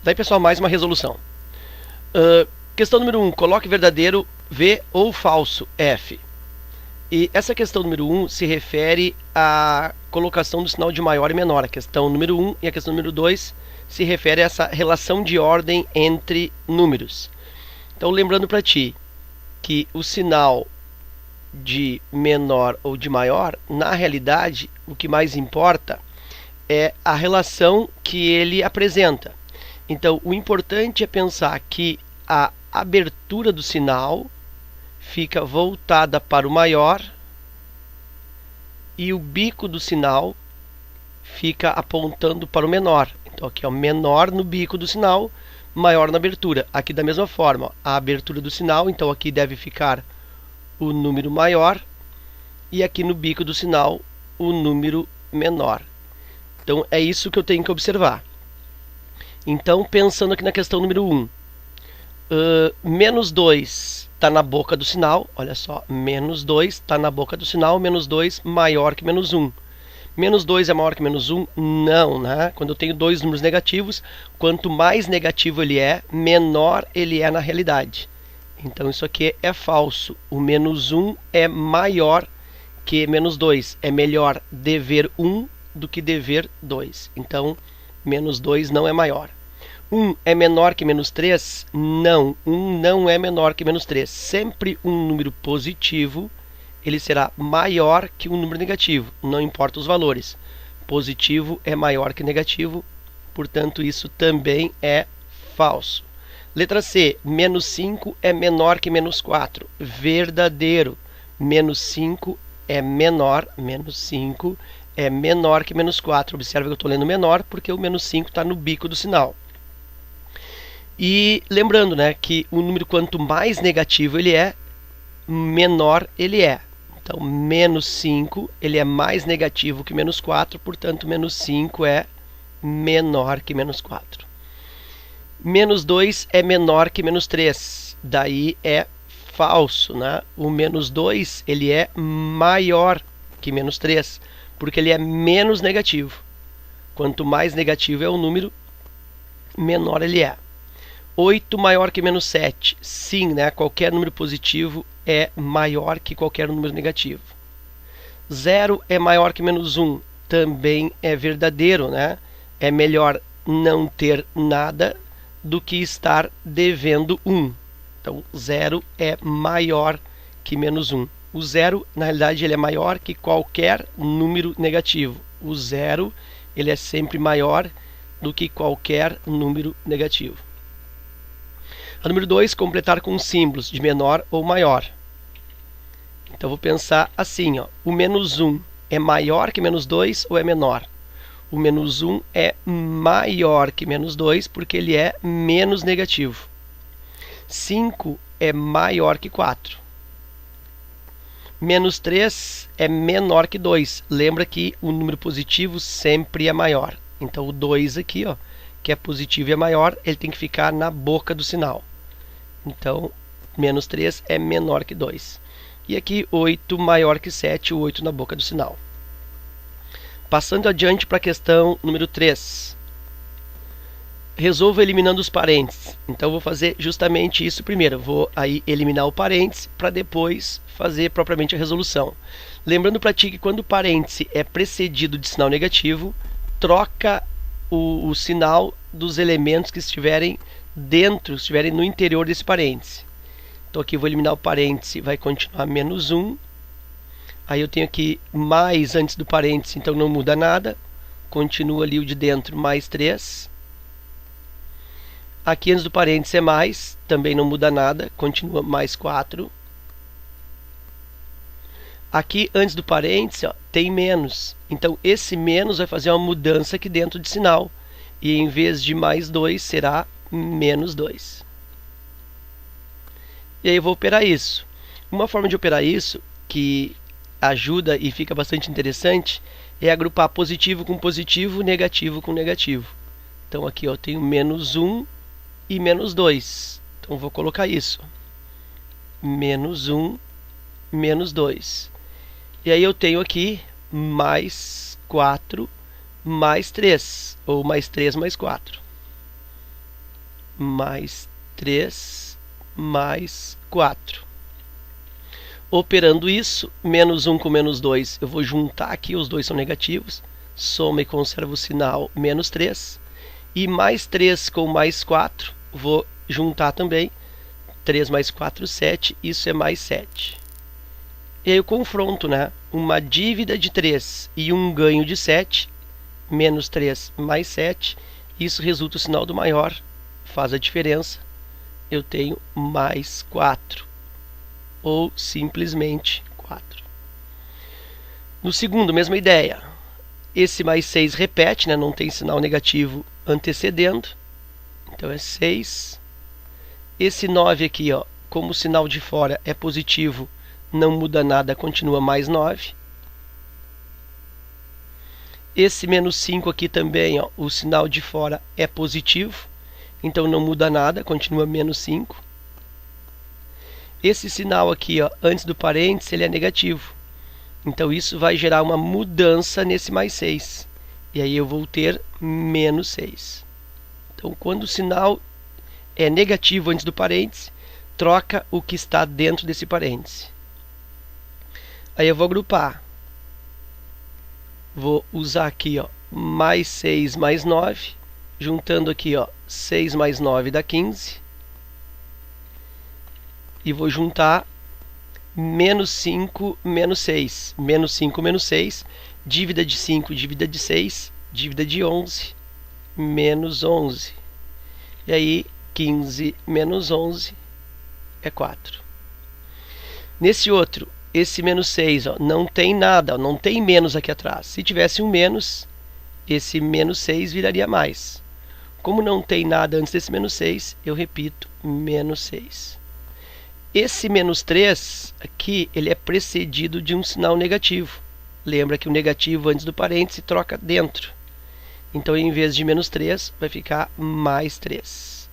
Daí, pessoal, mais uma resolução. Questão número 1. Coloque verdadeiro V ou falso F. E essa questão número 1 se refere à colocação do sinal de maior e menor. A questão número 1 e a questão número 2 se refere a essa relação de ordem entre números. Então, lembrando para ti que o sinal de menor ou de maior, na realidade, o que mais importa é a relação que ele apresenta. Então, o importante é pensar que a abertura do sinal fica voltada para o maior e o bico do sinal fica apontando para o menor. Então, aqui, ó, menor no bico do sinal, maior na abertura. Aqui da mesma forma, ó, a abertura do sinal, então aqui deve ficar o número maior e aqui no bico do sinal o número menor. Então é isso que eu tenho que observar. Então, pensando aqui na questão número 1, menos 2 está na boca do sinal, olha só, menos 2 está na boca do sinal, menos 2 maior que menos 1. Menos 2 é maior que menos 1? Não, né? Quando eu tenho dois números negativos, quanto mais negativo ele é, menor ele é na realidade. Então isso aqui é falso. O menos 1 é maior que menos 2. É melhor dever 1 do que dever 2. Então, menos 2 não é maior. 1 é menor que menos 3? Não, 1 não é menor que menos 3. Sempre um número positivo, ele será maior que um número negativo, não importa os valores. Positivo é maior que negativo, portanto isso também é falso. Letra C, menos 5 é menor que menos 4. Verdadeiro. Menos 5 é menor, menos 5 é menor que menos 4. Observe que eu estou lendo menor porque o menos 5 está no bico do sinal. E lembrando, né, que o número quanto mais negativo ele é, menor ele é. Então, menos 5 ele é mais negativo que menos 4, portanto, menos 5 é menor que menos 4. Menos 2 é menor que menos 3. Daí é falso, né? O menos 2 ele é maior que menos 3, porque ele é menos negativo. Quanto mais negativo é o número, menor ele é. 8 maior que menos 7. Sim, né? Qualquer número positivo é maior que qualquer número negativo. 0 é maior que menos 1. Também é verdadeiro, né? É melhor não ter nada do que estar devendo 1. Então, 0 é maior que menos 1. O 0, na realidade, ele é maior que qualquer número negativo. O 0, ele é sempre maior do que qualquer número negativo. A número 2, completar com símbolos de menor ou maior. Então, vou pensar assim, ó, o menos 1 é maior que menos 2 ou é menor? O menos 1 é maior que menos 2 porque ele é menos negativo. 5 é maior que 4. Menos 3 é menor que 2. Lembra que o número positivo sempre é maior. Então, o 2 aqui, ó, que é positivo e é maior, ele tem que ficar na boca do sinal. Então, menos 3 é menor que 2. E aqui, 8 maior que 7, o 8 na boca do sinal. Passando adiante para a questão número 3. Resolva eliminando os parênteses. Então, vou fazer justamente isso primeiro. Vou aí eliminar o parêntese para depois fazer propriamente a resolução. Lembrando para ti que quando o parêntese é precedido de sinal negativo, troca o sinal dos elementos que estiverem dentro, estiverem no interior desse parêntese. Então aqui eu vou eliminar o parêntese, vai continuar menos 1. Aí eu tenho aqui mais antes do parêntese, então não muda nada. Continua ali o de dentro, mais 3. Aqui antes do parêntese é mais, também não muda nada, continua mais 4. Aqui antes do parêntese, ó, tem menos. Então esse menos vai fazer uma mudança aqui dentro de sinal. E em vez de mais 2, será menos 2. E aí eu vou operar isso. Uma forma de operar isso, que ajuda e fica bastante interessante, é agrupar positivo com positivo, negativo com negativo. Então aqui eu tenho menos 1 e menos 2. Então vou colocar isso. Menos 1, menos 2. E aí eu tenho aqui mais 4, mais 3. Ou mais 3 mais 4. mais 3 mais 4. Operando isso, menos 1 com menos 2, eu vou juntar aqui, os dois são negativos, soma e conserva o sinal, menos 3. E mais 3 com mais 4, vou juntar também, 3 mais 4, 7, isso é mais 7. E aí eu confronto, né? Uma dívida de 3 e um ganho de 7, menos 3 mais 7, isso resulta o sinal do maior, faz a diferença, eu tenho mais 4. Ou simplesmente 4. No segundo, mesma ideia. Esse mais 6 repete, né? Não tem sinal negativo antecedendo. Então é 6. Esse 9 aqui, ó, como o sinal de fora é positivo, não muda nada, continua mais 9. Esse menos 5 aqui também, ó, o sinal de fora é positivo, então não muda nada, continua menos 5. Esse sinal aqui, ó, antes do parênteses, ele é negativo. Então isso vai gerar uma mudança nesse mais 6. E aí eu vou ter menos 6. Então quando o sinal é negativo antes do parênteses, troca o que está dentro desse parênteses. Aí eu vou agrupar. Vou usar aqui, ó, mais 6 mais 9. Juntando aqui, ó, 6 mais 9 dá 15. E vou juntar menos 5, menos 6. Menos 5, menos 6. Dívida de 5, dívida de 6. Dívida de 11, menos 11. E aí, 15 menos 11 é 4. Nesse outro, esse menos 6, ó, não tem nada, ó, não tem menos aqui atrás. Se tivesse um menos, esse menos 6 viraria mais. Como não tem nada antes desse menos 6, eu repito, menos 6. Esse menos 3 aqui, ele é precedido de um sinal negativo. Lembra que o negativo antes do parêntese troca dentro. Então, em vez de menos 3, vai ficar mais 3.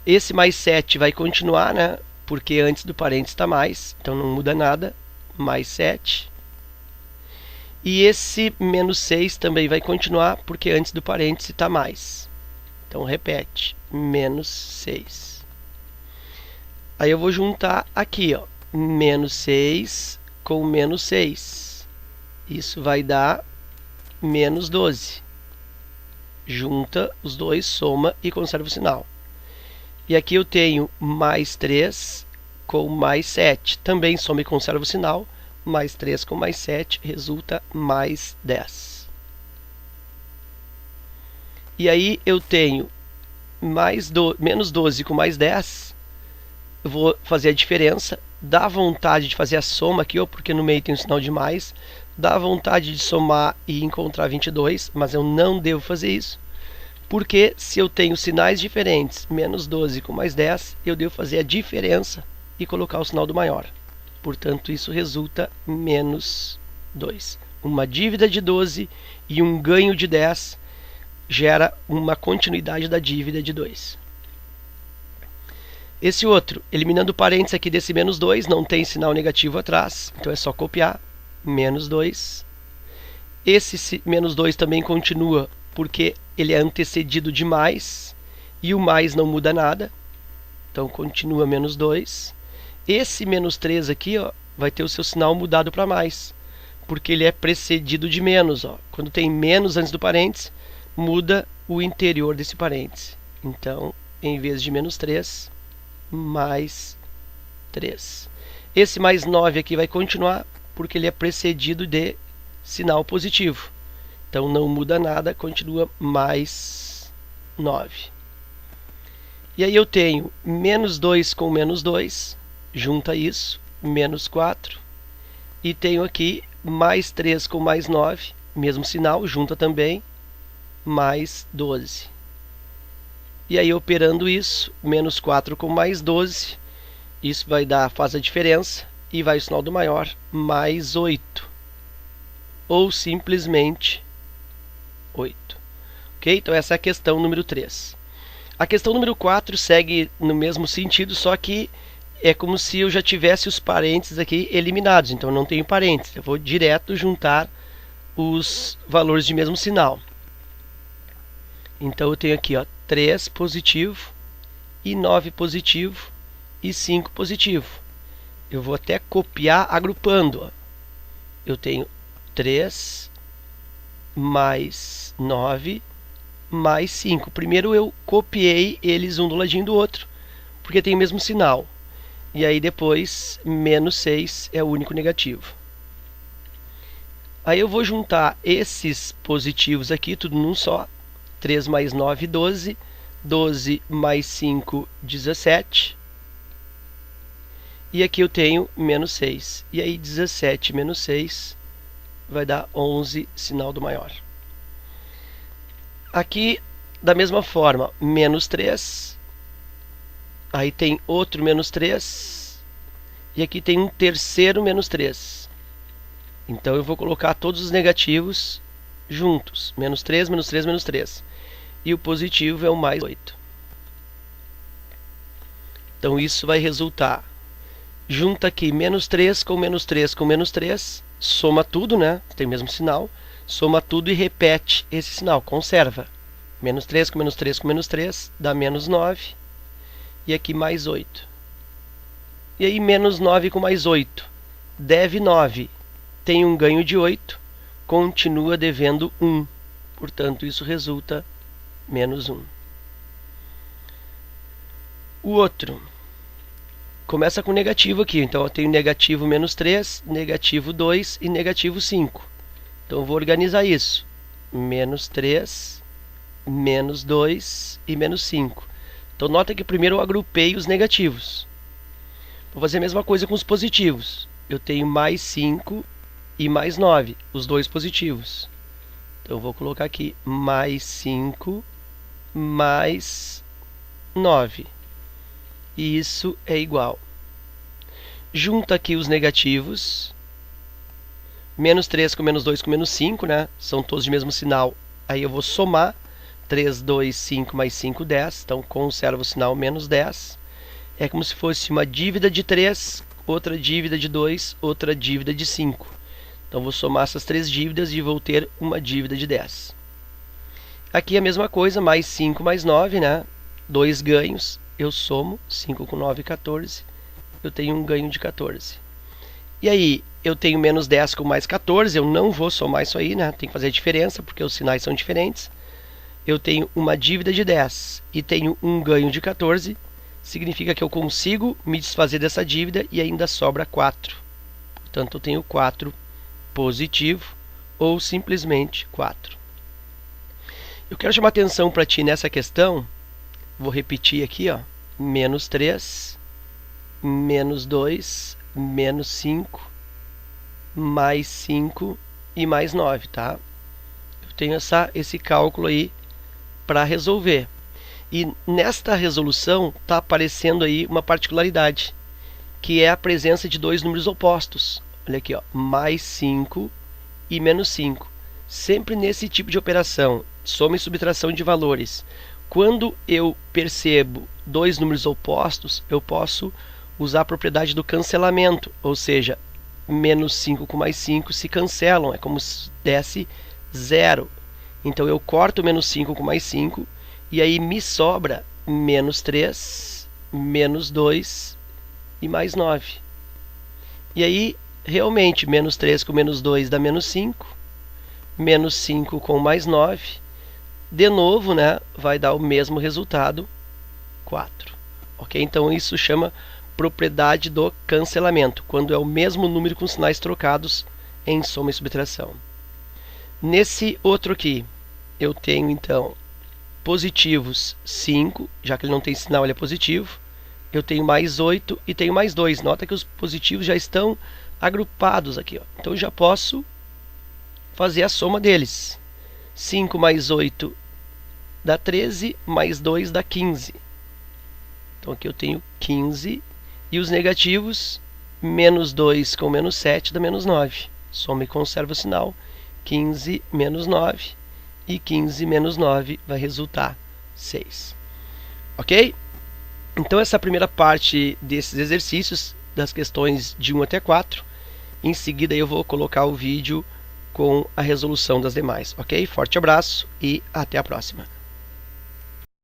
Esse mais 7 vai continuar, né? Porque antes do parêntese está mais, então não muda nada. Mais 7. E esse menos 6 também vai continuar, porque antes do parêntese está mais. Então, repete, menos 6. Aí eu vou juntar aqui, ó, menos 6 com menos 6. Isso vai dar menos 12. Junta os dois, soma e conserva o sinal. E aqui eu tenho mais 3 com mais 7. Também soma e conserva o sinal. Mais 3 com mais 7 resulta mais 10. E aí eu tenho menos 12 com mais 10. Eu vou fazer a diferença, dá vontade de fazer a soma aqui, ó, porque no meio tem um sinal de mais, dá vontade de somar e encontrar 22, mas eu não devo fazer isso, porque se eu tenho sinais diferentes, menos 12 com mais 10, eu devo fazer a diferença e colocar o sinal do maior. Portanto, isso resulta menos 2. Uma dívida de 12 e um ganho de 10 gera uma continuidade da dívida de 2. Esse outro, eliminando o parênteses aqui desse menos 2, não tem sinal negativo atrás, então é só copiar, menos 2. Esse menos 2 também continua, porque ele é antecedido de mais, e o mais não muda nada, então continua menos 2. Esse menos 3 aqui, ó, vai ter o seu sinal mudado para mais, porque ele é precedido de menos. Ó. Quando tem menos antes do parênteses, muda o interior desse parênteses. Então, em vez de menos 3, mais 3. Esse mais 9 aqui vai continuar, porque ele é precedido de sinal positivo. Então, não muda nada, continua mais 9. E aí eu tenho menos 2 com menos 2, junta isso, menos 4. E tenho aqui mais 3 com mais 9, mesmo sinal, junta também, mais 12. E aí, operando isso, menos 4 com mais 12, isso vai dar, faz a diferença, e vai o sinal do maior, mais 8. Ou simplesmente 8. Ok? Então, essa é a questão número 3. A questão número 4 segue no mesmo sentido, só que é como se eu já tivesse os parênteses aqui eliminados. Então, eu não tenho parênteses. Eu vou direto juntar os valores de mesmo sinal. Então eu tenho aqui, ó, 3 positivo, e 9 positivo, e 5 positivo. Eu vou até copiar agrupando, ó. Eu tenho 3 mais 9 mais 5. Primeiro eu copiei eles um do ladinho do outro, porque tem o mesmo sinal. E aí depois, menos 6 é o único negativo. Aí eu vou juntar esses positivos aqui, tudo num só. 3 mais 9, 12. 12 mais 5, 17. E aqui eu tenho menos 6. E aí 17 menos 6 vai dar 11, sinal do maior. Aqui, da mesma forma, menos 3. Aí tem outro menos 3. E aqui tem um terceiro menos 3. Então eu vou colocar todos os negativos juntos. Menos 3, menos 3, menos 3. E o positivo é o mais 8. Então isso vai resultar. Junta aqui menos 3 com menos 3 com menos 3. Soma tudo, né? Tem o mesmo sinal. Soma tudo e repete esse sinal. Conserva. Menos 3 com menos 3 com menos 3 dá menos 9. E aqui mais 8. E aí menos 9 com mais 8. Deve 9. Tem um ganho de 8. Continua devendo 1. Portanto, isso resulta menos 1. O outro começa com negativo aqui. Então, eu tenho negativo menos 3, negativo 2 e negativo 5. Então, eu vou organizar isso. Menos 3, menos 2 e menos 5. Então, nota que primeiro eu agrupei os negativos. Vou fazer a mesma coisa com os positivos. Eu tenho mais 5 e mais 9, os dois positivos. Então, eu vou colocar aqui mais 5 mais 9. E isso é igual. Junta aqui os negativos. Menos 3 com menos 2 com menos 5, né? São todos de mesmo sinal. Aí eu vou somar. 3, 2, 5 mais 5, 10. Então, conservo o sinal menos 10. É como se fosse uma dívida de 3, outra dívida de 2, outra dívida de 5. Então, vou somar essas três dívidas e vou ter uma dívida de 10. Aqui a mesma coisa, mais 5 mais 9, né? 2 ganhos. Eu somo 5 com 9, 14. Eu tenho um ganho de 14. E aí, eu tenho menos 10 com mais 14. Eu não vou somar isso aí, né? Tem que fazer a diferença, porque os sinais são diferentes. Eu tenho uma dívida de 10 e tenho um ganho de 14. Significa que eu consigo me desfazer dessa dívida e ainda sobra 4. Portanto, eu tenho 4 positivo ou simplesmente 4. Eu quero chamar atenção para ti nessa questão. Vou repetir aqui, ó. Menos 3, menos 2, menos 5, mais 5 e mais 9, tá? Eu tenho esse cálculo aí para resolver. E nesta resolução está aparecendo aí uma particularidade, que é a presença de dois números opostos. Olha aqui, ó, mais 5 e menos 5. Sempre nesse tipo de operação, soma e subtração de valores. Quando eu percebo dois números opostos, eu posso usar a propriedade do cancelamento, ou seja, menos 5 com mais 5 se cancelam, é como se desse 0. Então eu corto menos 5 com mais 5, e aí me sobra menos 3, menos 2 e mais 9. E aí, realmente, menos 3 com menos 2 dá menos 5, menos 5 com mais 9, de novo, né, vai dar o mesmo resultado, 4. Ok? Então isso chama propriedade do cancelamento, quando é o mesmo número com sinais trocados em soma e subtração. Nesse outro aqui, eu tenho então positivos 5, já que ele não tem sinal, ele é positivo. Eu tenho mais 8 e tenho mais 2. Nota que os positivos já estão agrupados aqui, ó. Então eu já posso fazer a soma deles. 5 mais 8 dá 13, mais 2 dá 15. Então aqui eu tenho 15. E os negativos, menos 2 com menos 7 dá menos 9. Soma e conserva o sinal. 15 menos 9. E 15 menos 9 vai resultar 6. Ok? Então essa é a primeira parte desses exercícios, das questões de 1 até 4. Em seguida eu vou colocar o vídeo com a resolução das demais. Ok? Forte abraço e até a próxima.